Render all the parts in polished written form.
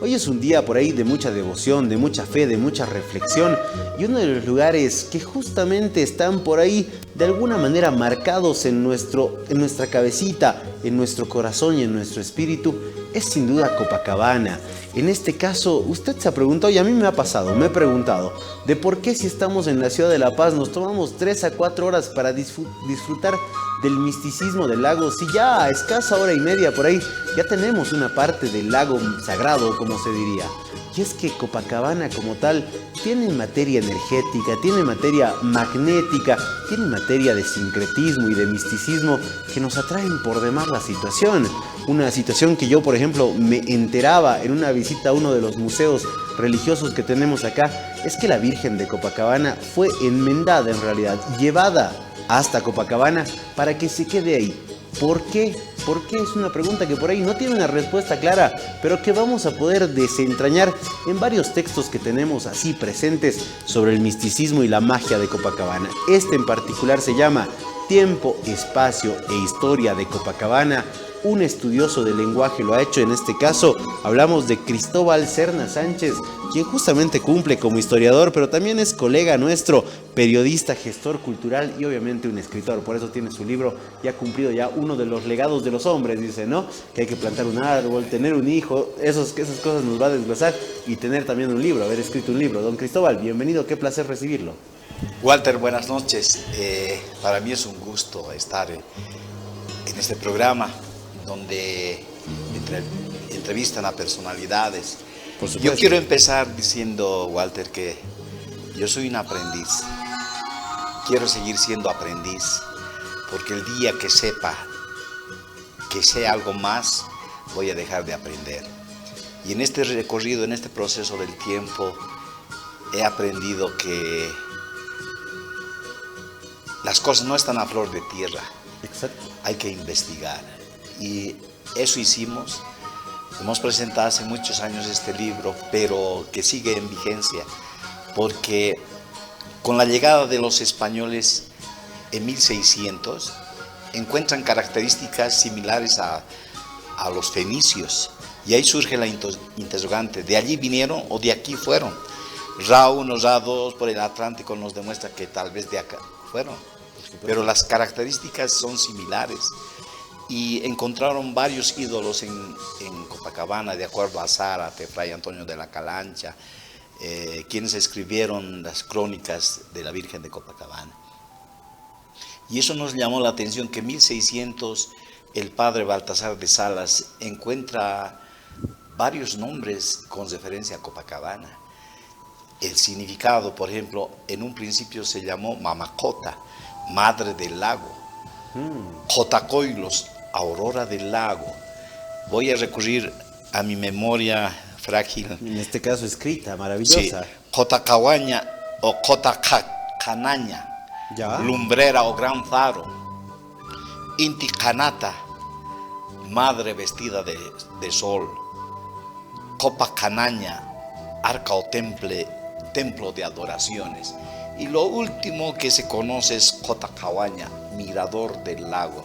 Hoy es un día por ahí de mucha devoción, de mucha fe, de mucha reflexión, y uno de los lugares que justamente están por ahí de alguna manera marcados en nuestra cabecita, en nuestro corazón y en nuestro espíritu es sin duda Copacabana. En este caso, usted se ha preguntado, y a mí me ha pasado, me he preguntado, de por qué si estamos en la ciudad de La Paz nos tomamos 3 a 4 horas para disfrutar del misticismo del lago, si ya a escasa hora y media por ahí ya tenemos una parte del lago sagrado, como se diría. Y es que Copacabana como tal tiene materia energética, tiene materia magnética, tiene materia de sincretismo y de misticismo que nos atraen por demás la situación. Una situación que yo, por ejemplo, me enteraba en una visita a uno de los museos religiosos que tenemos acá, es que la Virgen de Copacabana fue enmendada en realidad, llevada hasta Copacabana para que se quede ahí. ¿Por qué? ¿Por qué? Es una pregunta que por ahí no tiene una respuesta clara, pero que vamos a poder desentrañar en varios textos que tenemos así presentes sobre el misticismo y la magia de Copacabana. Este en particular se llama Tiempo, Espacio e Historia de Copacabana. Un estudioso del lenguaje lo ha hecho. En este caso hablamos de Cristóbal Serna Sánchez, quien justamente cumple como historiador, pero también es colega nuestro, periodista, gestor cultural y obviamente un escritor. Por eso tiene su libro y ha cumplido ya uno de los legados de los hombres, dice, ¿no? Que hay que plantar un árbol, tener un hijo, esas cosas nos va a desglosar, y tener también un libro, haber escrito un libro. Don Cristóbal, bienvenido, qué placer recibirlo. Walter, buenas noches. Para mí es un gusto estar en este programa donde entrevistan a personalidades. Por supuesto. Yo quiero empezar diciendo, Walter, que yo soy un aprendiz. Quiero seguir siendo aprendiz, porque el día que sepa que sé algo más, voy a dejar de aprender. Y en este recorrido, en este proceso del tiempo, he aprendido que las cosas no están a flor de tierra. Exacto. Hay que investigar. Y eso hicimos. Hemos presentado hace muchos años este libro, pero que sigue en vigencia, porque con la llegada de los españoles en 1600, encuentran características similares a los fenicios. Y ahí surge la interrogante, ¿de allí vinieron o de aquí fueron? RA1, RA2 por el Atlántico nos demuestra que tal vez de acá fueron, pero las características son similares. Y encontraron varios ídolos en Copacabana, de acuerdo a Zárate, Fray Antonio de la Calancha, quienes escribieron las crónicas de la Virgen de Copacabana. Y eso nos llamó la atención, que en 1600 el padre Baltasar de Salas encuentra varios nombres con referencia a Copacabana. El significado, por ejemplo, en un principio se llamó Mamacota, madre del lago. Jotacoilos, aurora del lago. Voy a recurrir a mi memoria frágil. En este caso escrita, maravillosa. Sí. Jotacahuaña o Jotacanaña, ¿Ya? lumbrera o gran faro. Inti Canata, madre vestida de sol. Copacanaña, arca o templo de adoraciones. Y lo último que se conoce es Jotacahuaña, mirador del lago.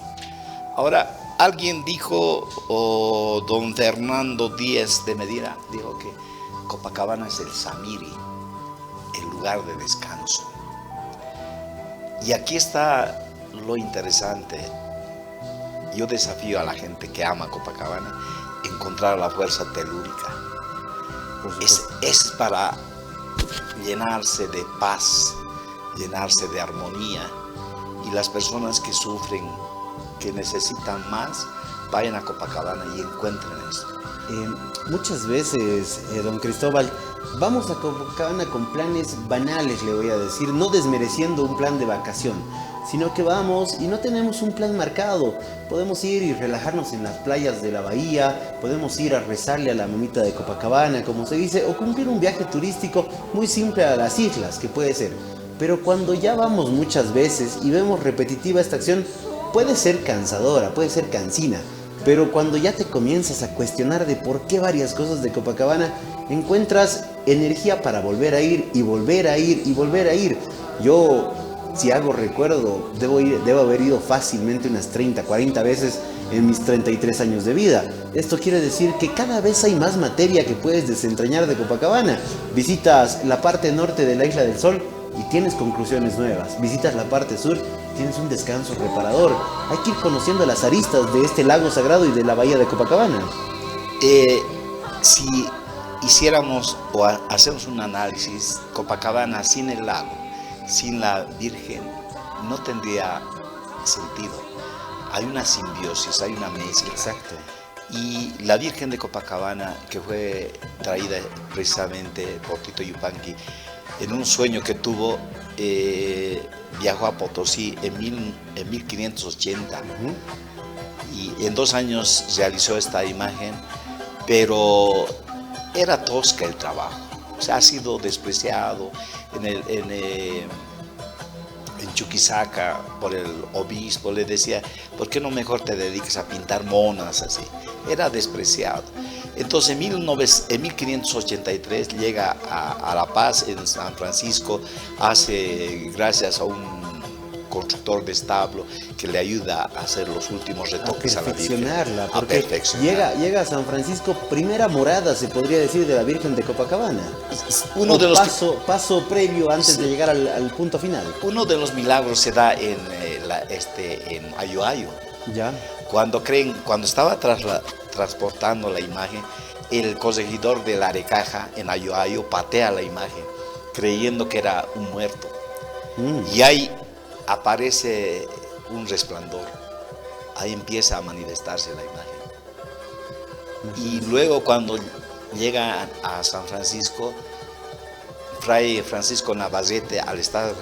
Ahora, alguien dijo, o don Fernando Díaz de Medina, dijo que Copacabana es el Samiri, el lugar de descanso. Y aquí está lo interesante. Yo desafío a la gente que ama Copacabana a encontrar la fuerza telúrica. Es para llenarse de paz, llenarse de armonía, y las personas que sufren, que necesitan más, vayan a Copacabana y encuentren eso. Muchas veces, don Cristóbal, vamos a Copacabana con planes banales, le voy a decir, no desmereciendo un plan de vacación, sino que vamos y no tenemos un plan marcado. Podemos ir y relajarnos en las playas de la bahía, podemos ir a rezarle a la mamita de Copacabana, como se dice, o cumplir un viaje turístico muy simple a las islas, que puede ser. Pero cuando ya vamos muchas veces y vemos repetitiva esta acción, puede ser cansadora, puede ser cansina. Pero cuando ya te comienzas a cuestionar de por qué varias cosas de Copacabana, encuentras energía para volver a ir y volver a ir y volver a ir. Yo si hago recuerdo, debo haber ido fácilmente unas 30, 40 veces en mis 33 años de vida. Esto quiere decir que cada vez hay más materia que puedes desentrañar de Copacabana. Visitas la parte norte de la Isla del Sol y tienes conclusiones nuevas. Visitas la parte sur, tienes un descanso reparador. Hay que ir conociendo las aristas de este lago sagrado y de la bahía de Copacabana. Si hiciéramos o hacemos un análisis, Copacabana sin el lago, sin la Virgen, no tendría sentido. Hay una simbiosis, hay una mezcla. Exacto. Y la Virgen de Copacabana, que fue traída precisamente por Tito Yupanqui, en un sueño que tuvo, viajó a Potosí en 1580. Y en 2 años realizó esta imagen, pero era tosca el trabajo. O sea, ha sido despreciado en Chuquisaca por el obispo. Le decía, ¿por qué no mejor te dedicas a pintar monas así? Era despreciado. Entonces en 1583 llega a La Paz, en San Francisco, gracias a un constructor de establo que le ayuda a hacer los últimos retoques a la Virgen. A perfeccionarla. Llega a San Francisco, primera morada, se podría decir, de la Virgen de Copacabana. Paso previo antes de llegar al punto final. Uno de los milagros se da en Ayoayo. Ya. Cuando estaba transportando la imagen, el corregidor de la Arecaja en Ayoayo patea la imagen, creyendo que era un muerto. Y ahí aparece un resplandor. Ahí empieza a manifestarse la imagen. Y luego cuando llega a San Francisco, Fray Francisco Navarrete, al estar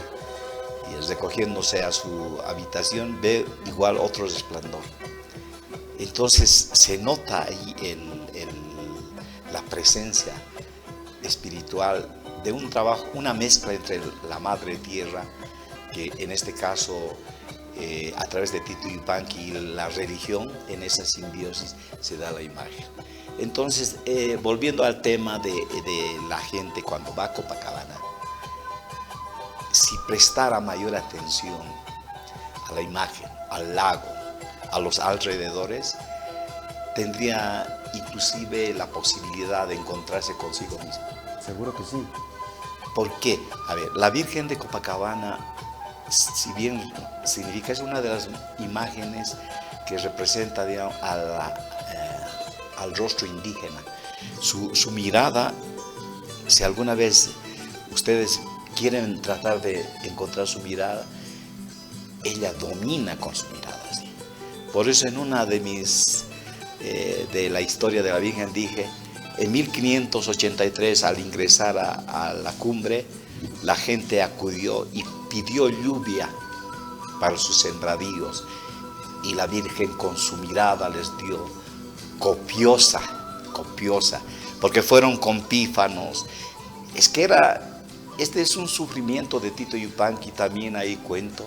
recogiéndose a su habitación, ve igual otro resplandor. Entonces se nota ahí la presencia espiritual de un trabajo, una mezcla entre la Madre Tierra, que en este caso a través de Tito Yupanqui y la religión, en esa simbiosis se da la imagen. Entonces, volviendo al tema de la gente cuando va a Copacabana, si prestara mayor atención a la imagen, al lago, a los alrededores, tendría inclusive la posibilidad de encontrarse consigo mismo. Seguro que sí. ¿Por qué? A ver, la Virgen de Copacabana, si bien significa, es una de las imágenes que representa, digamos, al rostro indígena. Su mirada, si alguna vez ustedes quieren tratar de encontrar su mirada, ella domina con su mirada. ¿Sí? Por eso en una de la historia de la Virgen dije, en 1583 al ingresar a la cumbre, la gente acudió y pidió lluvia para sus sembradíos, y la Virgen con su mirada les dio copiosa, porque fueron con pífanos. Este es un sufrimiento de Tito Yupanqui, también ahí cuento,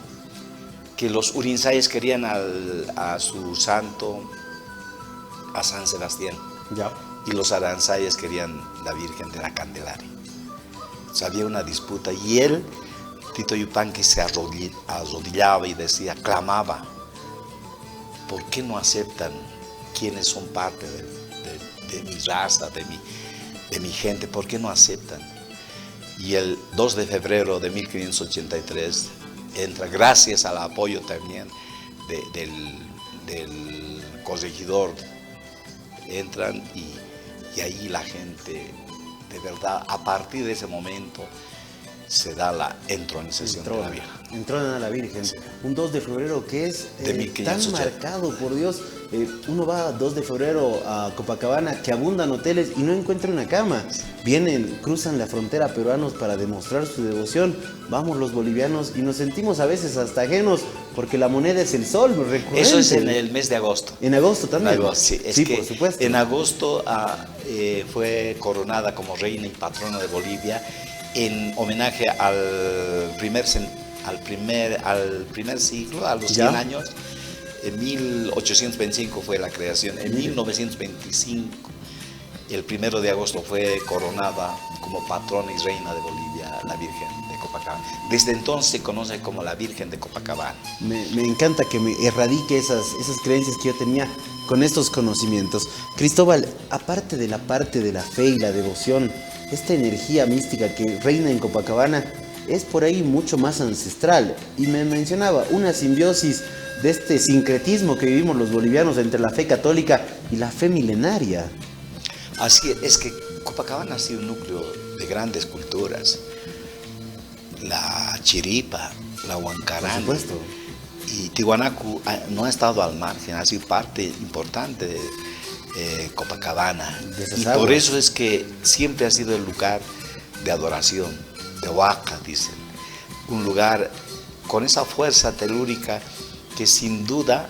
que los urinsayes querían a su santo, a San Sebastián, ya. Y los aranzayes querían la Virgen de la Candelaria. O sea, había una disputa, y Tito Yupanqui, se arrodillaba y decía, clamaba, ¿por qué no aceptan quienes son parte de mi raza, de mi gente? ¿Por qué no aceptan? Y el 2 de febrero de 1583 entra, gracias al apoyo también del corregidor, entran y ahí la gente, de verdad, a partir de ese momento se da la entronización de la Virgen. Entronan a la Virgen. Sí. Un 2 de febrero que es tan marcado, por Dios. Uno va 2 de febrero a Copacabana, que abundan hoteles, y no encuentra una cama. Vienen, cruzan la frontera peruanos para demostrar su devoción. Vamos los bolivianos y nos sentimos a veces hasta ajenos, porque la moneda es el sol recurrente. Eso es en el mes de agosto. En agosto también. En agosto, sí, sí, por supuesto. En agosto fue coronada como reina y patrona de Bolivia, en homenaje al primer siglo, a los 100 años. En 1825 fue la creación. En 1925, el 1 de agosto, fue coronada como patrona y reina de Bolivia la Virgen de Copacabana. Desde entonces se conoce como la Virgen de Copacabana. Me encanta que me erradique esas creencias que yo tenía con estos conocimientos. Cristóbal, aparte de la parte de la fe y la devoción, esta energía mística que reina en Copacabana es por ahí mucho más ancestral. Y me mencionaba una simbiosis de este sincretismo que vivimos los bolivianos entre la fe católica y la fe milenaria. Así es que Copacabana ha sido un núcleo de grandes culturas. La Chiripa, la Huancarán y Tiwanaku no ha estado al margen, ha sido parte importante de Copacabana. Y por eso es que siempre ha sido el lugar de adoración, de Huaca, dicen. Un lugar con esa fuerza telúrica que sin duda,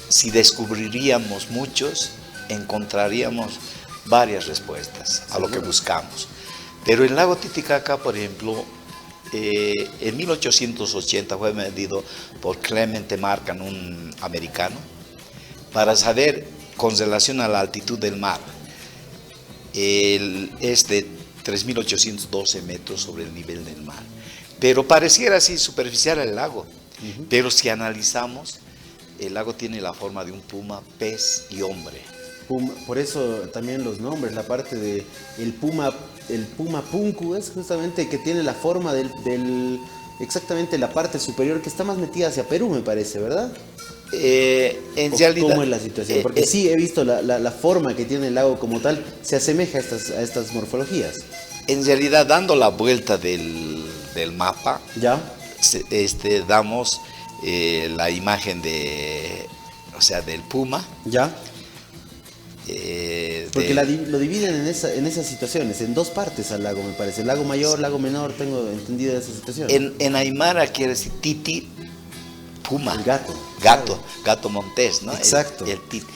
si descubriríamos muchos, encontraríamos varias respuestas a lo que buscamos. Pero el lago Titicaca, por ejemplo, en 1880 fue medido por Clemente Markham, un americano, para saber con relación a la altitud del mar. Es de 3.812 metros sobre el nivel del mar. Pero pareciera así superficial el lago. Pero si analizamos, el lago tiene la forma de un puma, pez y hombre. Por eso también los nombres, la parte de el puma punku es justamente que tiene la forma exactamente la parte superior que está más metida hacia Perú, me parece, ¿verdad? En realidad, ¿cómo es la situación? Porque sí he visto la forma que tiene el lago como tal, se asemeja a estas morfologías. En realidad, dando la vuelta del mapa, ¿ya? Damos la imagen del puma. ¿Ya? Porque lo dividen en esas situaciones, en dos partes al lago, me parece. El lago mayor, lago menor, tengo entendido esa situación. En Aymara quiere decir titi, puma. El gato. Gato montés, ¿no? Exacto. El titi.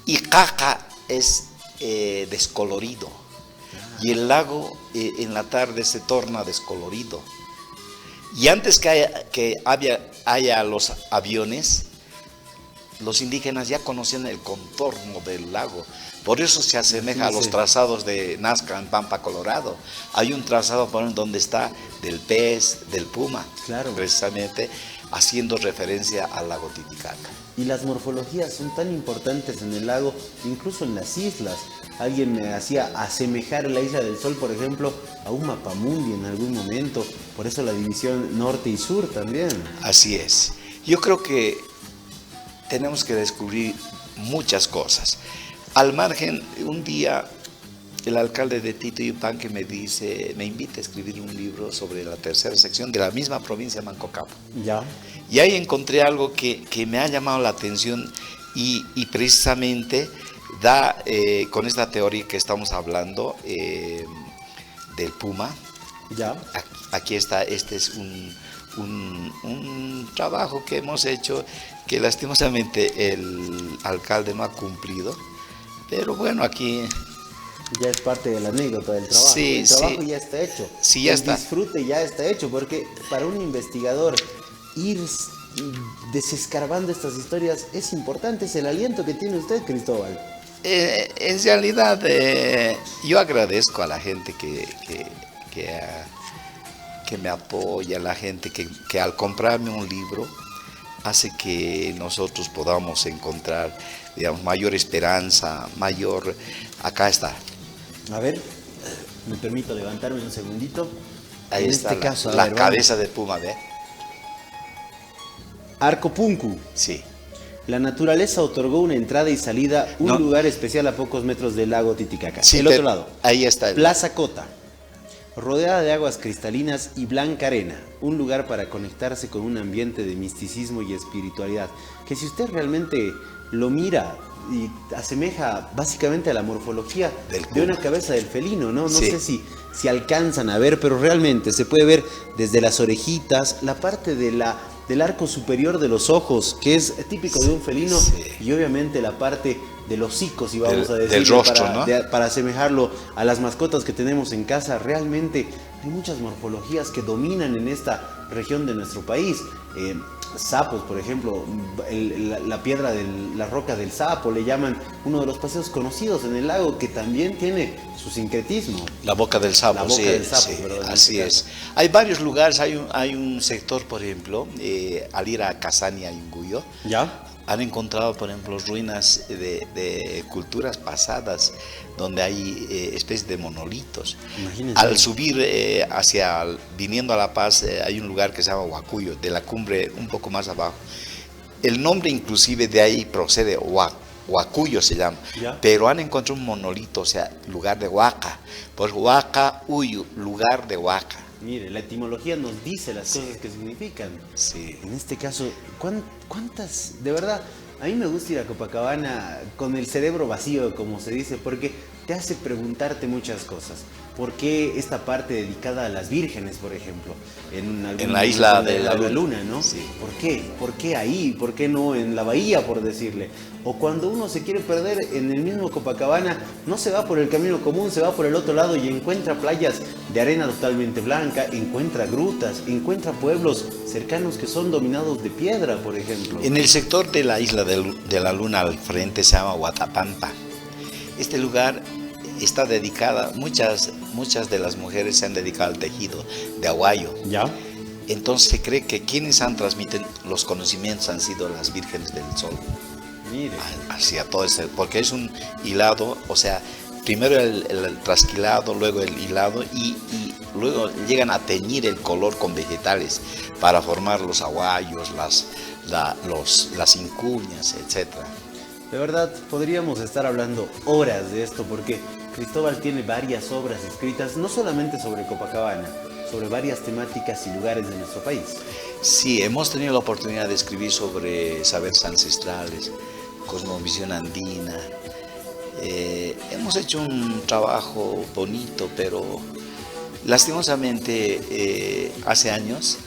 Y caca es descolorido. Y el lago en la tarde se torna descolorido. Y antes que haya los aviones, los indígenas ya conocían el contorno del lago. Por eso se asemeja a los trazados de Nazca en Pampa, Colorado. Hay un trazado por donde está del pez, del puma, claro, precisamente haciendo referencia al lago Titicaca. Y las morfologías son tan importantes en el lago, incluso en las islas. Alguien me hacía asemejar la Isla del Sol, por ejemplo, a un mapamundi en algún momento. Por eso la división norte y sur también. Así es. Yo creo que tenemos que descubrir muchas cosas. Al margen, un día el alcalde de Tito-Yupanqui me invita a escribir un libro sobre la tercera sección de la misma provincia de Manco Cápac. Ya. Y ahí encontré algo que me ha llamado la atención y precisamente da con esta teoría que estamos hablando del puma. Ya. Aquí está, este es un trabajo que hemos hecho que lastimosamente el alcalde no ha cumplido, pero bueno, aquí ya es parte de la anécdota del trabajo. Sí, el trabajo ya está hecho. Sí, ya está. El disfrute ya está hecho, porque para un investigador ir desescarbando estas historias es importante, es el aliento que tiene usted, Cristóbal. En realidad, yo agradezco a la gente que me apoya, a la gente que al comprarme un libro hace que nosotros podamos encontrar, digamos, mayor esperanza, mayor... Acá está. A ver, me permito levantarme un segundito. Ahí en está este caso, la cabeza de puma, ¿ve? Arco Punku. Sí. La naturaleza otorgó una entrada y salida, un lugar especial a pocos metros del lago Titicaca. Sí, el otro lado. Ahí está. Plaza Cota. Rodeada de aguas cristalinas y blanca arena, un lugar para conectarse con un ambiente de misticismo y espiritualidad, que si usted realmente lo mira y asemeja básicamente a la morfología de una cabeza del felino, ¿no? No sé si alcanzan a ver, pero realmente se puede ver desde las orejitas, la parte del arco superior de los ojos, que es típico de un felino, y obviamente la parte del hocico, si vamos a decir, del rostro, para asemejarlo a las mascotas que tenemos en casa. Realmente hay muchas morfologías que dominan en esta región de nuestro país. sapos, por ejemplo, la piedra la roca del sapo, le llaman uno de los paseos conocidos en el lago que también tiene su sincretismo. La Boca del Sapo, La Boca sí, del Sapo, sí, perdón, en así este es. caso. Hay varios lugares, hay un sector, por ejemplo, al ir a Casania y Inguyo, ¿Ya? han encontrado, por ejemplo, ruinas de culturas pasadas, donde hay especies de monolitos. Imagínense. Al subir viniendo a La Paz, hay un lugar que se llama Huacuyo, de la cumbre un poco más abajo. El nombre inclusive de ahí procede, Huacuyo se llama, ¿Ya? pero han encontrado un monolito, o sea, lugar de Huaca, pues Huaca Uyu, lugar de Huaca. Mire, la etimología nos dice las cosas que significan. Sí. En este caso, ¿cuántas? De verdad, a mí me gusta ir a Copacabana con el cerebro vacío, como se dice, porque te hace preguntarte muchas cosas. ¿Por qué esta parte dedicada a las vírgenes, por ejemplo? En la isla de la Luna, ¿no? Sí. ¿Por qué? ¿Por qué ahí? ¿Por qué no en la bahía, por decirle? O cuando uno se quiere perder en el mismo Copacabana, no se va por el camino común, se va por el otro lado y encuentra playas de arena totalmente blanca, encuentra grutas, encuentra pueblos cercanos que son dominados de piedra, por ejemplo. En el sector de la isla de la Luna al frente se llama Huatapampa. Este lugar está dedicada, muchas de las mujeres se han dedicado al tejido de aguayo. ¿Ya? Entonces se cree que quienes han transmitido los conocimientos han sido las vírgenes del sol. Mire. Hacia todo este, porque es un hilado, o sea, primero el trasquilado, luego el hilado y luego llegan a teñir el color con vegetales para formar los aguayos, las incuñas, etcétera. De verdad, podríamos estar hablando horas de esto porque Cristóbal tiene varias obras escritas, no solamente sobre Copacabana, sobre varias temáticas y lugares de nuestro país. Sí, hemos tenido la oportunidad de escribir sobre saberes ancestrales, cosmovisión andina. Hemos hecho un trabajo bonito, pero lastimosamente hace años,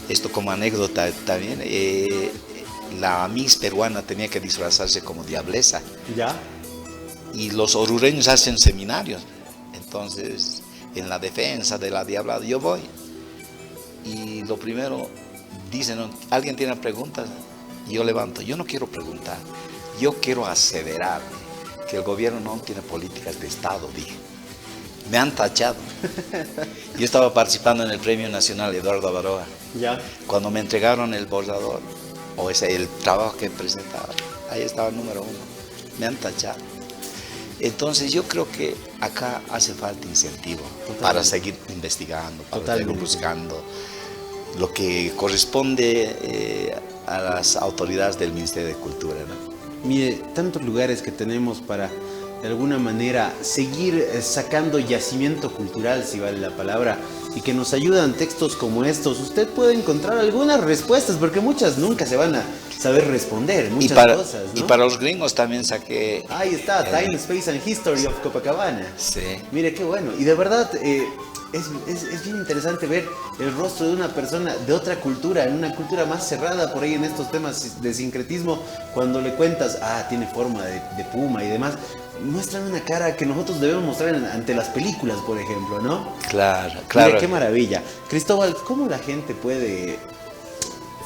esto como anécdota también, la Miss peruana tenía que disfrazarse como diablesa. ¿Ya? Y los orureños hacen seminarios. Entonces, en la defensa de la diablada, yo voy. Y lo primero, dicen, ¿alguien tiene preguntas? Y yo levanto, yo no quiero preguntar, yo quiero aseverar que el gobierno no tiene políticas de Estado, dije. Me han tachado. Yo estaba participando en el Premio Nacional Eduardo Avaroa. ¿Ya? Cuando me entregaron el borrador, o el trabajo que presentaba, ahí estaba el número 1. Me han tachado. Entonces yo creo que acá hace falta incentivo. Totalmente. Para seguir investigando, para seguir buscando lo que corresponde a las autoridades del Ministerio de Cultura, ¿no? Mire, tantos lugares que tenemos para de alguna manera seguir sacando yacimiento cultural, si vale la palabra, y que nos ayudan textos como estos. Usted puede encontrar algunas respuestas, porque muchas nunca se van a saber responder, muchas cosas, ¿no? Y para los gringos también saqué... Ahí está, Time, Space and History of Copacabana. Sí. Mire, qué bueno. Y de verdad, es bien interesante ver el rostro de una persona de otra cultura, en una cultura más cerrada por ahí en estos temas de sincretismo, cuando le cuentas, tiene forma de puma y demás. Muestran una cara que nosotros debemos mostrar ante las películas, por ejemplo, ¿no? Claro, claro. Mira, qué maravilla. Cristóbal, ¿cómo la gente puede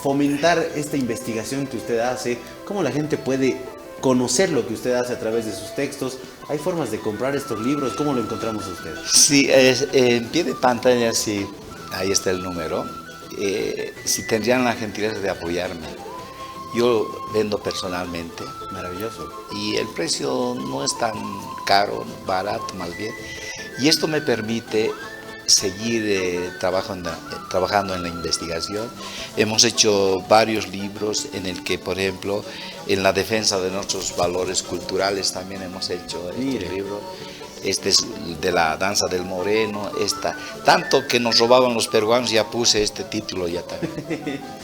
fomentar esta investigación que usted hace? ¿Cómo la gente puede conocer lo que usted hace a través de sus textos? ¿Hay formas de comprar estos libros? ¿Cómo lo encontramos a usted? Sí, en pie de pantalla, sí, ahí está el número. Si tendrían la gentileza de apoyarme. Yo vendo personalmente. Maravilloso. Y el precio no es tan caro, barato más bien. Y esto me permite seguir trabajando en la investigación. Hemos hecho varios libros en el que, por ejemplo, en la defensa de nuestros valores culturales también hemos hecho este libro. Este es de la danza del moreno. Tanto que nos robaban los peruanos, ya puse este título ya también.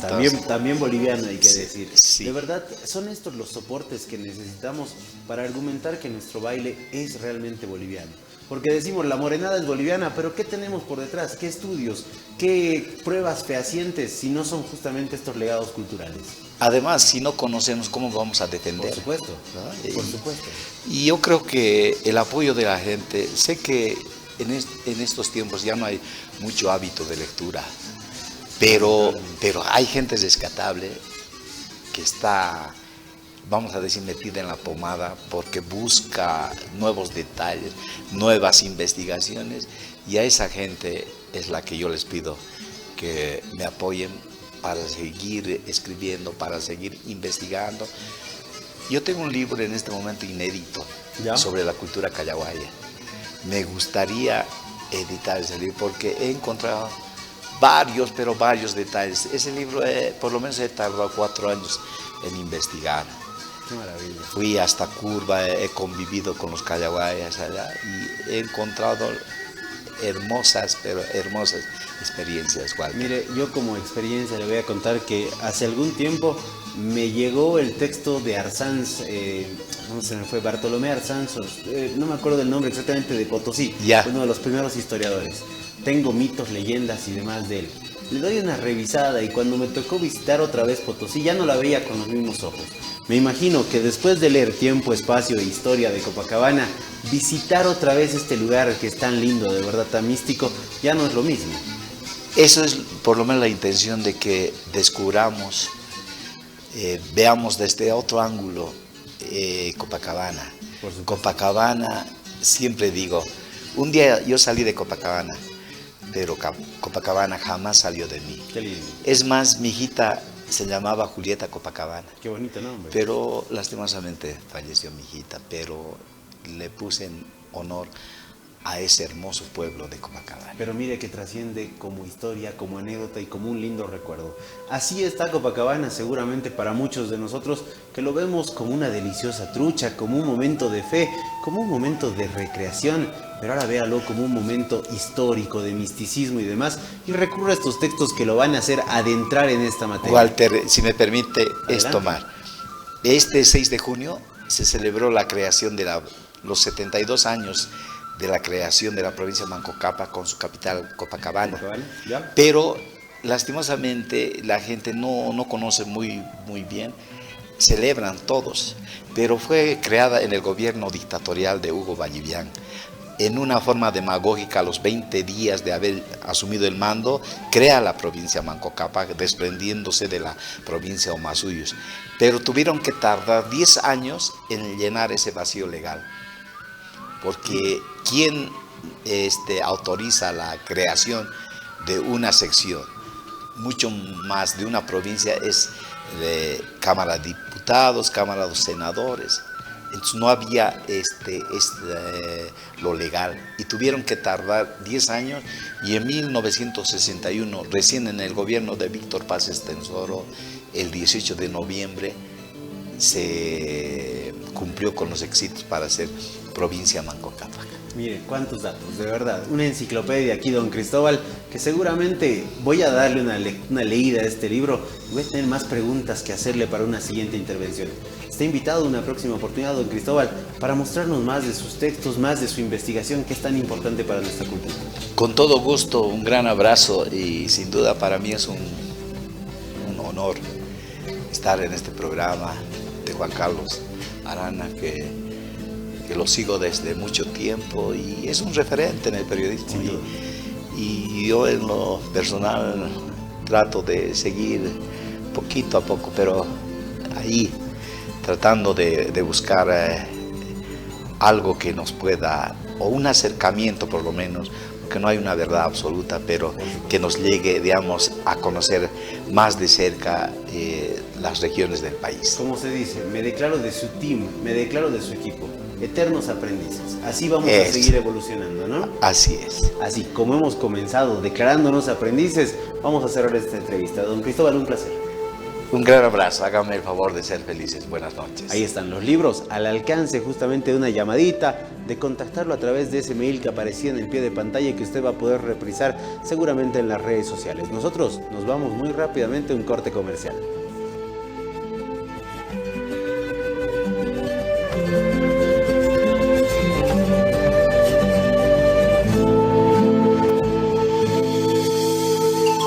Entonces, también boliviano, hay que decir. Sí. De verdad, son estos los soportes que necesitamos para argumentar que nuestro baile es realmente boliviano. Porque decimos, la morenada es boliviana, pero ¿qué tenemos por detrás? ¿Qué estudios? ¿Qué pruebas fehacientes si no son justamente estos legados culturales? Además, si no conocemos, ¿cómo vamos a defender? Por supuesto, ¿no? Por supuesto. Y yo creo que el apoyo de la gente, sé que en estos tiempos ya no hay mucho hábito de lectura. pero hay gente rescatable que está, vamos a decir, metida en la pomada porque busca nuevos detalles, nuevas investigaciones, y a esa gente es la que yo les pido que me apoyen para seguir escribiendo, para seguir investigando. Yo tengo un libro en este momento inédito sobre la cultura callahuaya. Me gustaría editar ese libro porque he encontrado varios detalles. Ese libro por lo menos he tardado 4 años en investigar. Qué maravilla. Fui hasta Curva, he convivido con los callahuayas allá y he encontrado hermosas experiencias, Walter. Mire, yo como experiencia le voy a contar que hace algún tiempo me llegó el texto de Arsanz, ¿cómo se me fue? Bartolomé Arsanz, no me acuerdo del nombre exactamente, de Potosí, uno de los primeros historiadores. Tengo mitos, leyendas y demás de él. Le doy una revisada y cuando me tocó visitar otra vez Potosí ya no la veía con los mismos ojos. Me imagino que después de leer Tiempo, Espacio e Historia de Copacabana, visitar otra vez este lugar que es tan lindo, de verdad tan místico, ya no es lo mismo. Eso es por lo menos la intención de que descubramos, veamos desde otro ángulo Copacabana. Copacabana, siempre digo, un día yo salí de Copacabana, pero Copacabana jamás salió de mí. Qué lindo. Es más, mi hijita se llamaba Julieta Copacabana. Qué bonito nombre. Pero lastimosamente falleció mi hijita, pero le puse en honor a ese hermoso pueblo de Copacabana. Pero mire que trasciende como historia, como anécdota y como un lindo recuerdo. Así está Copacabana seguramente para muchos de nosotros que lo vemos como una deliciosa trucha, como un momento de fe, como un momento de recreación, pero ahora véalo como un momento histórico de misticismo y demás, y recurre a estos textos que lo van a hacer adentrar en esta materia. Walter, si me permite, Adelante. es tomar. Este 6 de junio se celebró la creación de los 72 años de la creación de la provincia de Manco Cápac con su capital Copacabana. ¿Ya? Pero lastimosamente la gente no conoce muy bien, celebran todos, pero fue creada en el gobierno dictatorial de Hugo Vallivian. En una forma demagógica, a los 20 días de haber asumido el mando, crea la provincia Manco Cápac, desprendiéndose de la provincia Omasuyos. Pero tuvieron que tardar 10 años en llenar ese vacío legal, porque ¿quién autoriza la creación de una sección? Mucho más de una provincia es de Cámara de Diputados, Cámara de Senadores. Entonces no había lo legal y tuvieron que tardar 10 años, y en 1961, recién en el gobierno de Víctor Paz Estenssoro, el 18 de noviembre, se cumplió con los requisitos para hacer provincia Manco Cápac. Mire, cuántos datos, de verdad. Una enciclopedia aquí, don Cristóbal, que seguramente voy a darle una leída a este libro. Voy a tener más preguntas que hacerle para una siguiente intervención. Está invitado a una próxima oportunidad, don Cristóbal, para mostrarnos más de sus textos, más de su investigación, que es tan importante para nuestra cultura. Con todo gusto, un gran abrazo, y sin duda para mí es un honor estar en este programa de Juan Carlos Arana, que lo sigo desde mucho tiempo y es un referente en el periodismo. Y yo en lo personal trato de seguir poquito a poco, pero ahí tratando de buscar algo que nos pueda, o un acercamiento por lo menos, porque no hay una verdad absoluta, pero que nos llegue, digamos, a conocer más de cerca las regiones del país. Como se dice, me declaro de su team, me declaro de su equipo. Eternos aprendices. Así vamos a seguir evolucionando, ¿no? Así es. Así como hemos comenzado declarándonos aprendices, vamos a cerrar esta entrevista. Don Cristóbal, un placer. Un gran abrazo, hágame el favor de ser felices. Buenas noches. Ahí están los libros, al alcance justamente de una llamadita, de contactarlo a través de ese mail que aparecía en el pie de pantalla y que usted va a poder reprisar seguramente en las redes sociales. Nosotros nos vamos muy rápidamente a un corte comercial.